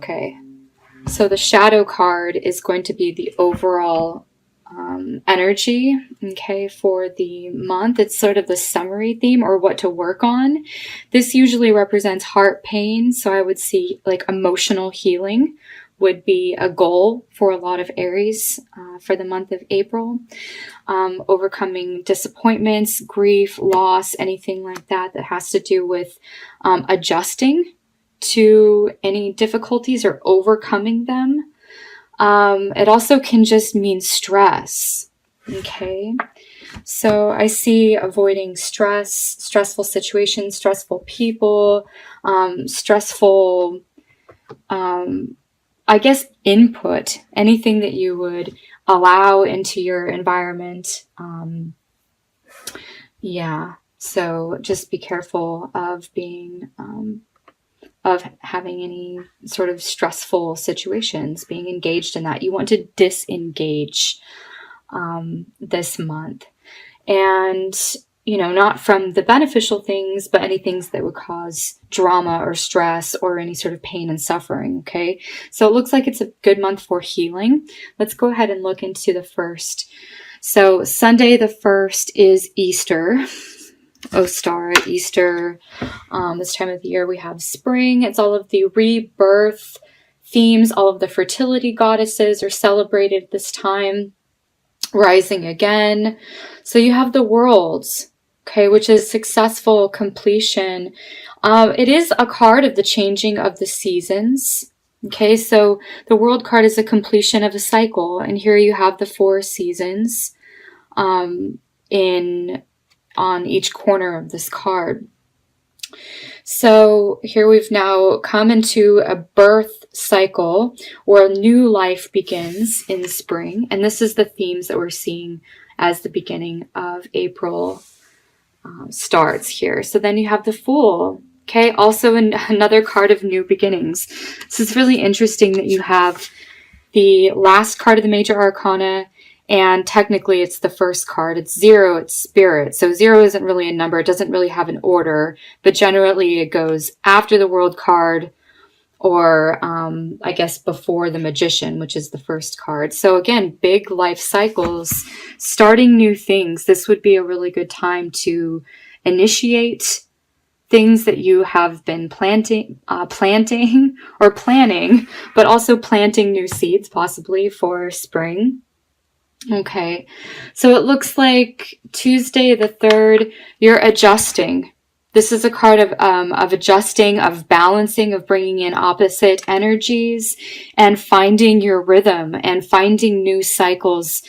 Okay. So the shadow card is going to be the overall energy, okay, for the month. It's sort of the summary theme or what to work on. This usually represents heart pain, so I would see like emotional healing would be a goal for a lot of Aries for the month of April. Overcoming disappointments, grief, loss, anything like that that has to do with adjusting to any difficulties or overcoming them. It also can just mean stress. Okay. So I see avoiding stress, stressful situations, stressful people, stressful, I guess, input, anything that you would allow into your environment. Yeah. So just be careful of being, of having any sort of stressful situations, being engaged in that. You want to disengage this month. And, you know, not from the beneficial things, but any things that would cause drama or stress or any sort of pain and suffering, okay? So it looks like it's a good month for healing. Let's go ahead and look into the first. So Sunday the 1st is Easter. Ostara, Easter. This time of the year we have spring. It's all of the rebirth themes. All of the fertility goddesses are celebrated this time. Rising again. So you have the worlds, okay, which is successful completion. It is a card of the changing of the seasons. Okay, so the world card is a completion of a cycle. And here you have the 4 seasons on each corner of this card. So here we've now come into a birth cycle where a new life begins in the spring. And this is the themes that we're seeing as the beginning of April starts here. So then you have the Fool. Okay, also another card of new beginnings. So it's really interesting that you have the last card of the major arcana. And technically it's the first card. It's 0, it's spirit. So 0 isn't really a number. It doesn't really have an order. But generally it goes after the world card or I guess before the magician, which is the first card. So again, big life cycles, starting new things. This would be a really good time to initiate things that you have been planting, or planning, but also planting new seeds possibly for spring. Okay, so it looks like Tuesday the 3rd, you're adjusting. This is a card of adjusting, of balancing, of bringing in opposite energies and finding your rhythm and finding new cycles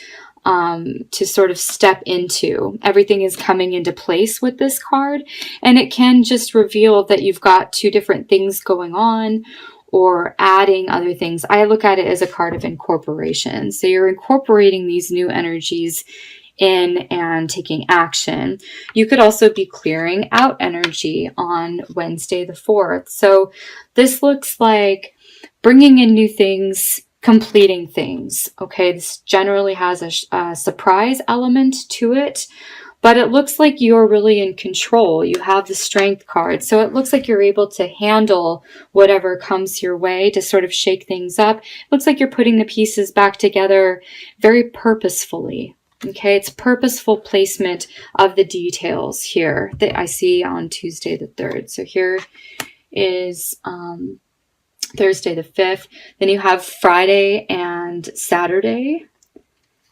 to sort of step into. Everything is coming into place with this card, and it can just reveal that you've got 2 different things going on, or adding other things. I look at it as a card of incorporation. So you're incorporating these new energies in and taking action. You could also be clearing out energy on Wednesday the 4th. So this looks like bringing in new things, completing things. Okay, this generally has a surprise element to it. But it looks like you're really in control. You have the strength card. So it looks like you're able to handle whatever comes your way to sort of shake things up. It looks like you're putting the pieces back together very purposefully. Okay, it's purposeful placement of the details here that I see on Tuesday the 3rd. So here is Thursday the 5th. Then you have Friday and Saturday.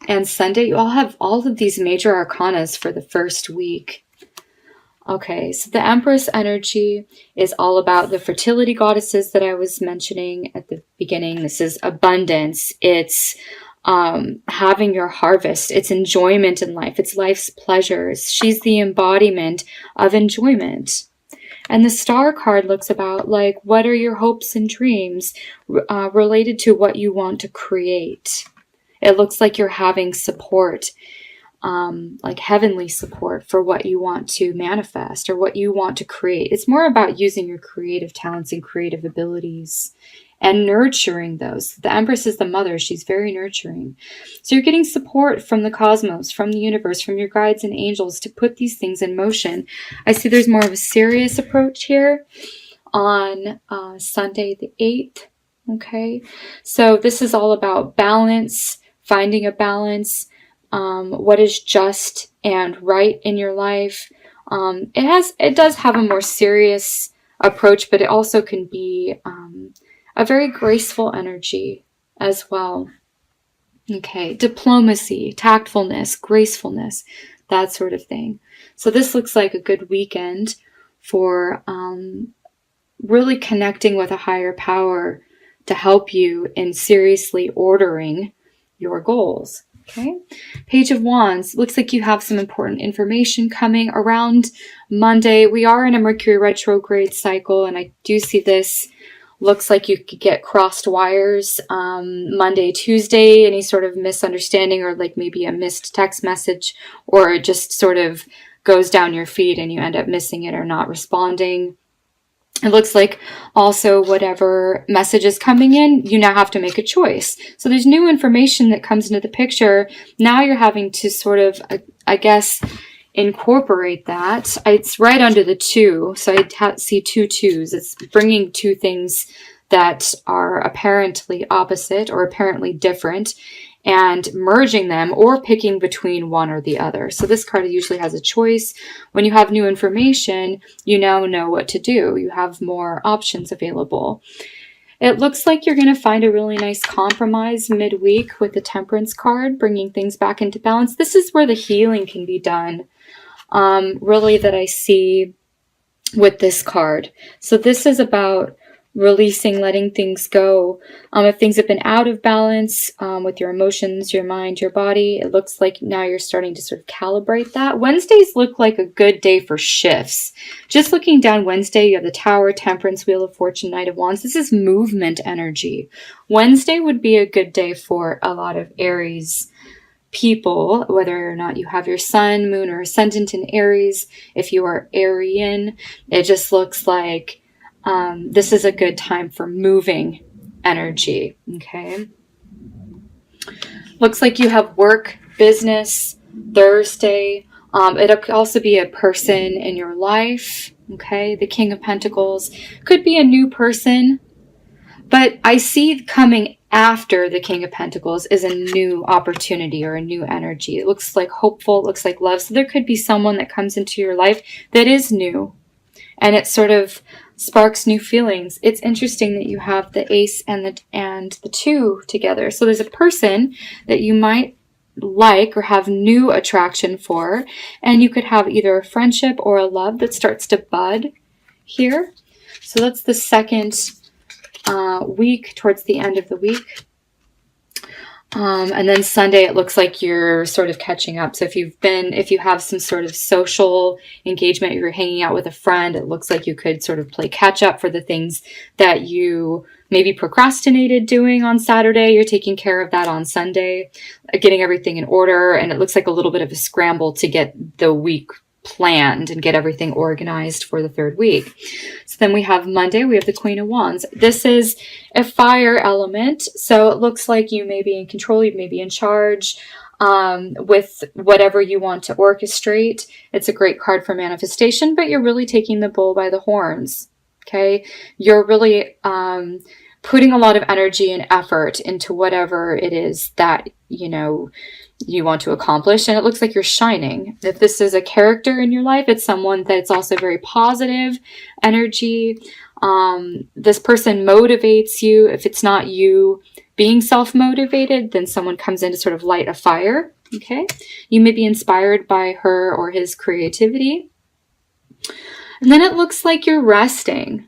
And Sunday, you all have all of these major arcanas for the first week. Okay, so the Empress energy is all about the fertility goddesses that I was mentioning at the beginning. This is abundance. It's having your harvest. It's enjoyment in life. It's life's pleasures. She's the embodiment of enjoyment. And the Star card looks about like, what are your hopes and dreams related to what you want to create? It looks like you're having support, like heavenly support for what you want to manifest or what you want to create. It's more about using your creative talents and creative abilities and nurturing those. The Empress is the mother. She's very nurturing. So you're getting support from the cosmos, from the universe, from your guides and angels to put these things in motion. I see there's more of a serious approach here on Sunday the 8th. Okay, so this is all about balance, finding a balance, what is just and right in your life. It does have a more serious approach, but it also can be a very graceful energy as well. Okay, diplomacy, tactfulness, gracefulness, that sort of thing. So this looks like a good weekend for really connecting with a higher power to help you in seriously ordering your goals. Okay, Page of Wands. Looks like you have some important information coming around Monday. We are in a Mercury retrograde cycle, and I do see this. Looks like you could get crossed wires Monday, Tuesday, any sort of misunderstanding or like maybe a missed text message, or it just sort of goes down your feed and you end up missing it or not responding. It looks like also whatever message is coming in, you now have to make a choice. So there's new information that comes into the picture. Now you're having to sort of, I guess, incorporate that. It's right under the 2. So I see 2 2s. It's bringing 2 things that are apparently opposite or apparently different and merging them or picking between one or the other. So this card usually has a choice. When you have new information, you now know what to do. You have more options available. It looks like you're going to find a really nice compromise midweek with the Temperance card, bringing things back into balance. This is where the healing can be done, really, that I see with this card. So this is about releasing, letting things go. If things have been out of balance with your emotions, your mind, your body, it looks like now you're starting to sort of calibrate that. Wednesdays look like a good day for shifts. Just looking down Wednesday, you have the Tower, Temperance, Wheel of Fortune, Knight of Wands. This is movement energy. Wednesday would be a good day for a lot of Aries people, whether or not you have your sun, moon, or ascendant in Aries. If you are Aryan, it just looks like this is a good time for moving energy. Okay. Looks like you have work, business, Thursday. It could also be a person in your life. Okay. The King of Pentacles could be a new person, but I see coming after the King of Pentacles is a new opportunity or a new energy. It looks like hopeful, it looks like love. So there could be someone that comes into your life that is new, and it sort of sparks new feelings. It's interesting that you have the Ace and the 2 together. So there's a person that you might like or have new attraction for, and you could have either a friendship or a love that starts to bud here. So that's the second week, towards the end of the week. And then Sunday, it looks like you're sort of catching up. So if you have some sort of social engagement, you're hanging out with a friend, it looks like you could sort of play catch up for the things that you maybe procrastinated doing on Saturday. You're taking care of that on Sunday, getting everything in order. And it looks like a little bit of a scramble to get the week planned and get everything organized for the 3rd week. So then we have Monday, we have the Queen of Wands. This is a fire element, so it looks like you may be in control, you may be in charge with whatever you want to orchestrate. It's a great card for manifestation, but you're really taking the bull by the horns. Okay, you're really putting a lot of energy and effort into whatever it is that you want to accomplish, and it looks like you're shining. If this is a character in your life, it's someone that's also very positive energy. This person motivates you. If it's not you being self-motivated, then someone comes in to sort of light a fire. Okay, you may be inspired by her or his creativity. And then it looks like you're resting.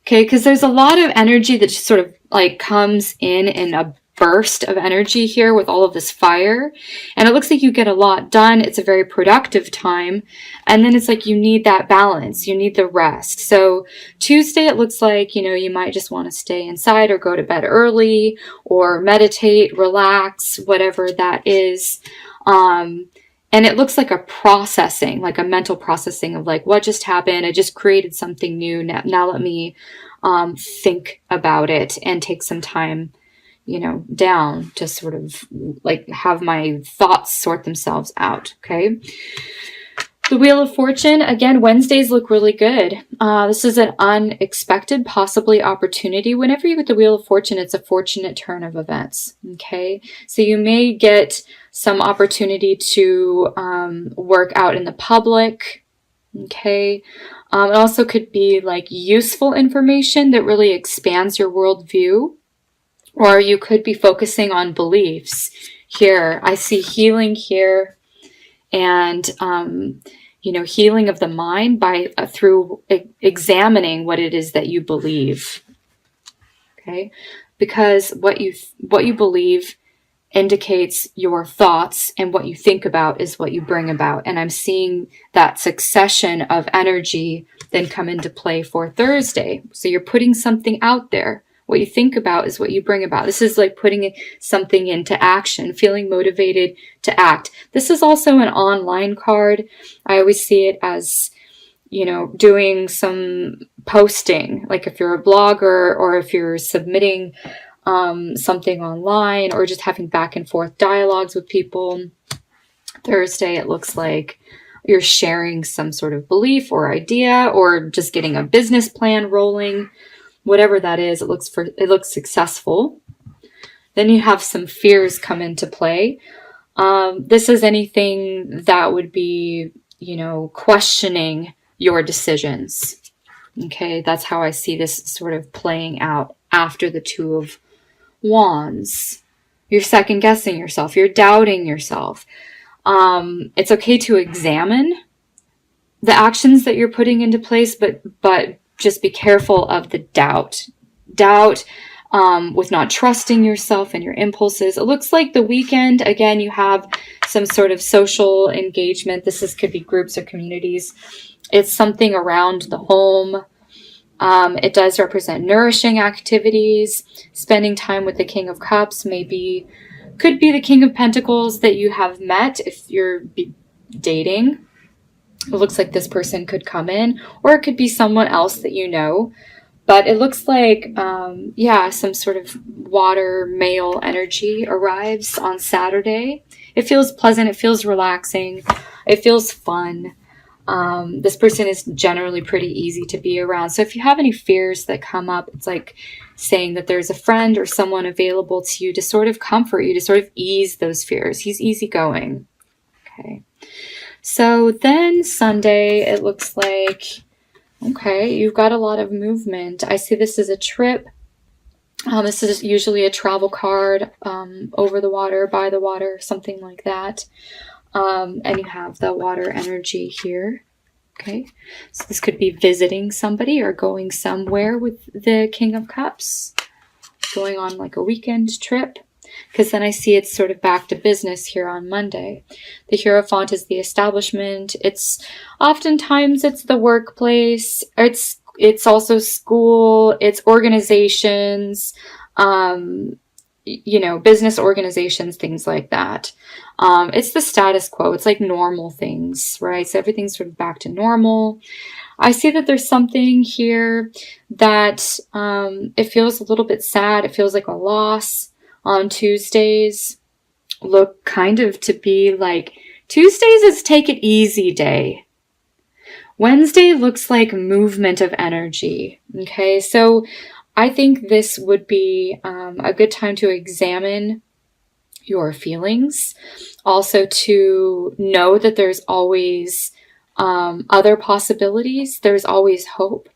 Okay, because there's a lot of energy that just sort of like comes in a burst of energy here with all of this fire, and it looks like you get a lot done. It's a very productive time, and then it's like you need that balance, you need the rest. So Tuesday, it looks like you might just want to stay inside or go to bed early or meditate, relax, whatever that is. And it looks like a processing, like a mental processing of like, what just happened? I just created something new. Now let me think about it and take some time down to sort of like have my thoughts sort themselves out. Okay. The Wheel of Fortune, again, Wednesdays look really good. This is an unexpected, possibly opportunity. Whenever you get the Wheel of Fortune, it's a fortunate turn of events, okay? So you may get some opportunity to work out in the public, okay? It also could be like useful information that really expands your worldview, or you could be focusing on beliefs. Here, I see healing here, and healing of the mind by through examining what it is that you believe. Okay, because what you believe indicates your thoughts, and what you think about is what you bring about. And I'm seeing that succession of energy then come into play for Thursday. So you're putting something out there. What you think about is what you bring about. This is like putting something into action, feeling motivated to act. This is also an online card. I always see it as, doing some posting. Like if you're a blogger, or if you're submitting something online, or just having back and forth dialogues with people. Thursday, it looks like you're sharing some sort of belief or idea, or just getting a business plan rolling. Whatever that is, it looks successful. Then you have some fears come into play. This is anything that would be, questioning your decisions. Okay, that's how I see this sort of playing out after the Two of Wands. You're second guessing yourself. You're doubting yourself. It's okay to examine the actions that you're putting into place, but just be careful of the doubt with not trusting yourself and your impulses. It looks like the weekend, again, you have some sort of social engagement. Could be groups or communities. It's something around the home. It does represent nourishing activities. Spending time with the King of Cups could be the King of Pentacles that you have met if you're dating. It looks like this person could come in, or it could be someone else that you know. But it looks like, some sort of water male energy arrives on Saturday. It feels pleasant. It feels relaxing. It feels fun. This person is generally pretty easy to be around. So if you have any fears that come up, it's like saying that there's a friend or someone available to you to sort of comfort you, to sort of ease those fears. He's easygoing. Okay. So then Sunday, it looks like, okay, you've got a lot of movement. I see this as a trip. This is usually a travel card, over the water, by the water, something like that. And you have the water energy here. Okay, so this could be visiting somebody or going somewhere with the King of Cups, going on like a weekend trip. Because then I see it's sort of back to business here on Monday. The Hierophant is the establishment. Oftentimes it's the workplace. It's also school. It's organizations, business organizations, things like that. It's the status quo. It's like normal things, right? So everything's sort of back to normal. I see that there's something here that it feels a little bit sad. It feels like a loss. On Tuesdays look kind of to be like, Tuesdays is take it easy day. Wednesday looks like movement of energy. Okay, so I think this would be a good time to examine your feelings. Also to know that there's always other possibilities. There's always hope.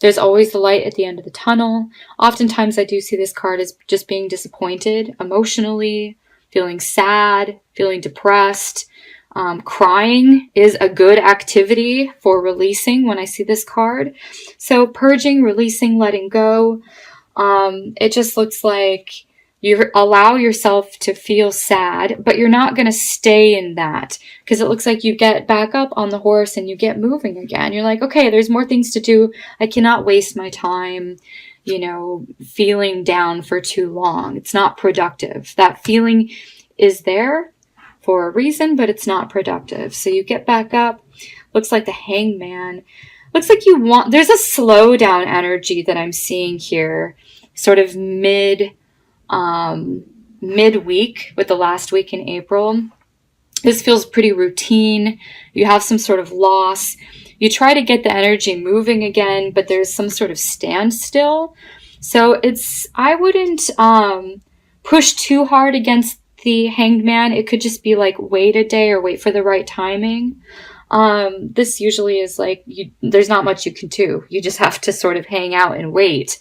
There's always the light at the end of the tunnel. Oftentimes I do see this card as just being disappointed emotionally, feeling sad, feeling depressed. Crying is a good activity for releasing when I see this card. So purging, releasing, letting go. It just looks like you allow yourself to feel sad, but you're not going to stay in that, because it looks like you get back up on the horse and you get moving again. You're like, okay, there's more things to do. I cannot waste my time, feeling down for too long. It's not productive. That feeling is there for a reason, but it's not productive. So you get back up. Looks like the Hangman. Looks like there's a slow down energy that I'm seeing here, sort of midweek with the last week in April. This feels pretty routine. You have some sort of loss. You try to get the energy moving again, but there's some sort of standstill. So I wouldn't push too hard against the Hanged Man. It could just be like, wait a day or wait for the right timing. This usually is like, there's not much you can do. You just have to sort of hang out and wait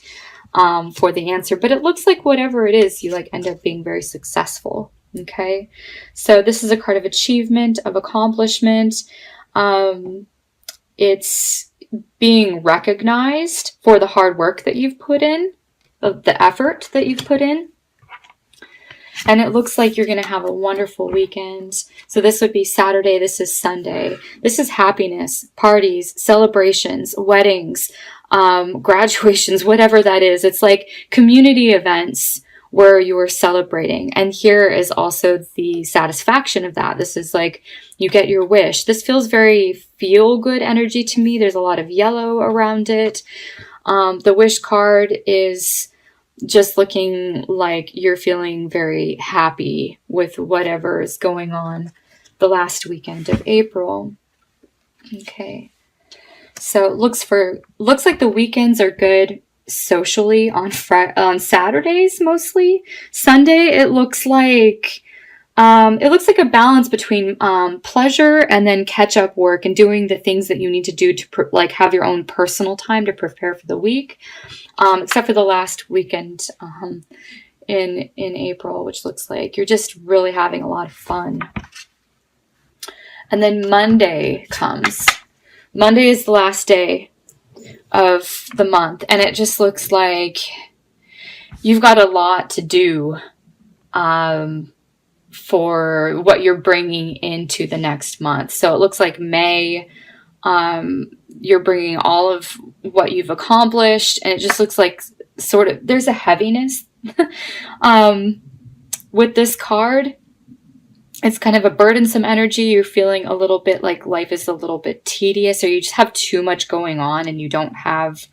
for the answer. But it looks like whatever it is, you like end up being very successful. Okay, so this is a card of achievement, of accomplishment. It's being recognized for the hard work that you've put in, the effort that you've put in. And it looks like you're going to have a wonderful weekend. So this would be Saturday. This is Sunday. This is happiness, parties, celebrations, weddings, graduations, whatever that is. It's like community events where you are celebrating. And here is also the satisfaction of that. This is like you get your wish. This feels very feel-good energy to me. There's a lot of yellow around it. The wish card is just looking like you're feeling very happy with whatever is going on the last weekend of April. Okay. So it looks like the weekends are good socially on Saturdays mostly. Sunday it looks like a balance between pleasure and then catch up work and doing the things that you need to do to like have your own personal time to prepare for the week. Except for the last weekend in April, which looks like you're just really having a lot of fun. And then Monday comes. Monday is the last day of the month, and it just looks like you've got a lot to do for what you're bringing into the next month. So it looks like May, you're bringing all of what you've accomplished, and it just looks like sort of there's a heaviness with this card. It's kind of a burdensome energy. You're feeling a little bit like life is a little bit tedious, or you just have too much going on and you don't have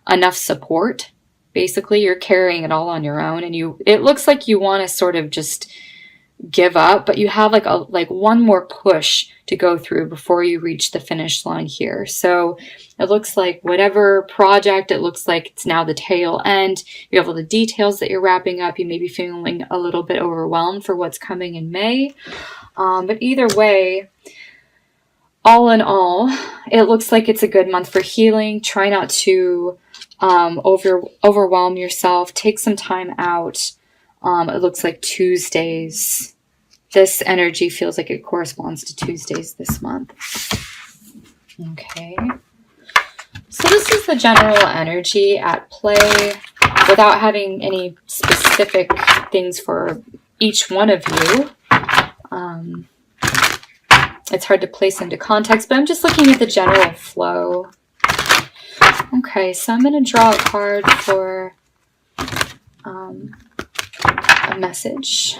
enough support. Basically, you're carrying it all on your own, and it looks like you want to sort of just give up, but you have like one more push to go through before you reach the finish line here. So it looks like whatever project, it looks like it's now the tail end. You have all the details that you're wrapping up. You may be feeling a little bit overwhelmed for what's coming in May. But either way, all in all, it looks like it's a good month for healing. Try not to overwhelm yourself. Take some time out. It looks like Tuesdays. This energy feels like it corresponds to Tuesdays this month. Okay. So this is the general energy at play without having any specific things for each one of you. It's hard to place into context, but I'm just looking at the general flow. Okay, so I'm going to draw a card for a message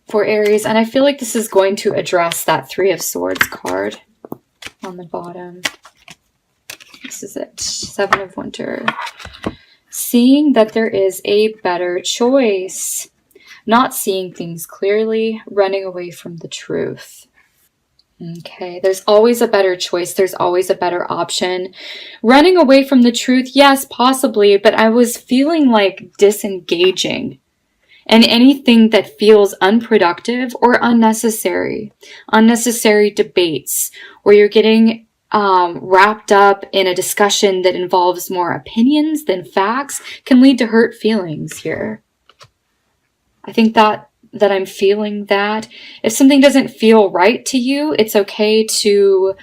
for Aries, and I feel like this is going to address that Three of Swords card on the bottom. This is it, Seven of Winter. Seeing that there is a better choice. Not seeing things clearly, running away from the truth. Okay, there's always a better choice. There's always a better option. Running away from the truth, yes, possibly, but I was feeling like disengaging. And anything that feels unproductive or unnecessary. Unnecessary debates where you're getting wrapped up in a discussion that involves more opinions than facts can lead to hurt feelings here. I think that I'm feeling that. If something doesn't feel right to you, it's okay to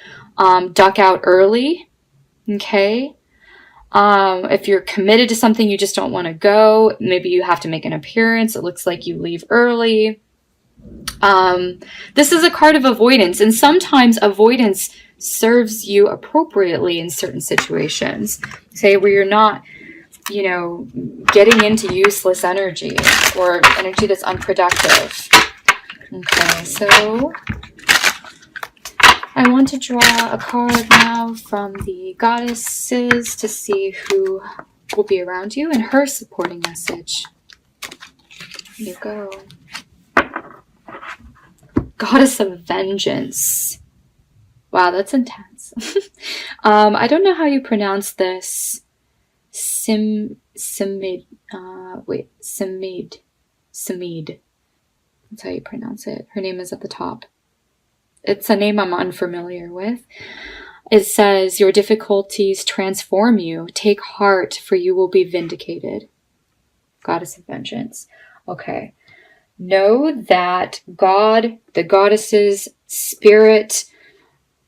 duck out early. Okay? If you're committed to something, you just don't want to go. Maybe you have to make an appearance. It looks like you leave early. This is a card of avoidance, and sometimes avoidance serves you appropriately in certain situations. Say where you're not, getting into useless energy or energy that's unproductive. Okay, so I want to draw a card now from the goddesses to see who will be around you and her supporting message. Here you go. Goddess of vengeance. Wow, that's intense. I don't know how you pronounce this. Samid. That's how you pronounce it. Her name is at the top. It's a name I'm unfamiliar with. It says, your difficulties transform you. Take heart, for you will be vindicated. Goddess of vengeance. Okay. Know that God, the goddesses, spirit,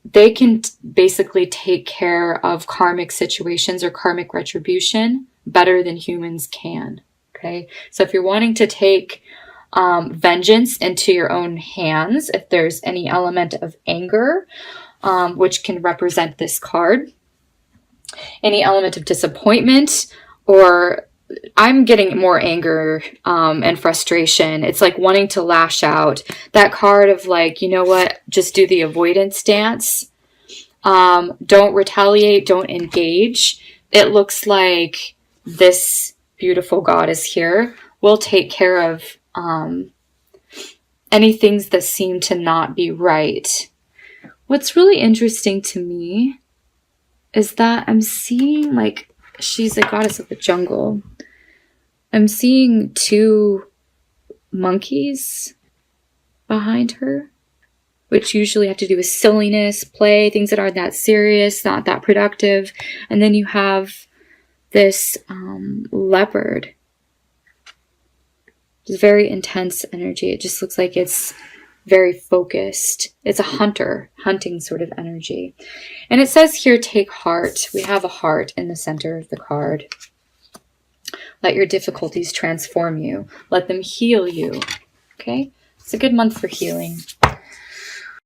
they can basically take care of karmic situations or karmic retribution better than humans can. Okay. So if you're wanting to take vengeance into your own hands, if there's any element of anger, which can represent this card, any element of disappointment, or I'm getting more anger and frustration. It's like wanting to lash out. That card of like, you know what, just do the avoidance dance. Don't retaliate, don't engage. It looks like this beautiful goddess here will take care of any things that seem to not be right. What's really interesting to me is that I'm seeing, like, she's a goddess of the jungle. I'm seeing 2 monkeys behind her, which usually have to do with silliness, play, things that aren't that serious, not that productive. And then you have this leopard. It's very intense energy. It just looks like it's very focused. It's a hunting sort of energy. And it says here, take heart. We have a heart in the center of the card. Let your difficulties transform you. Let them heal you. Okay? It's a good month for healing.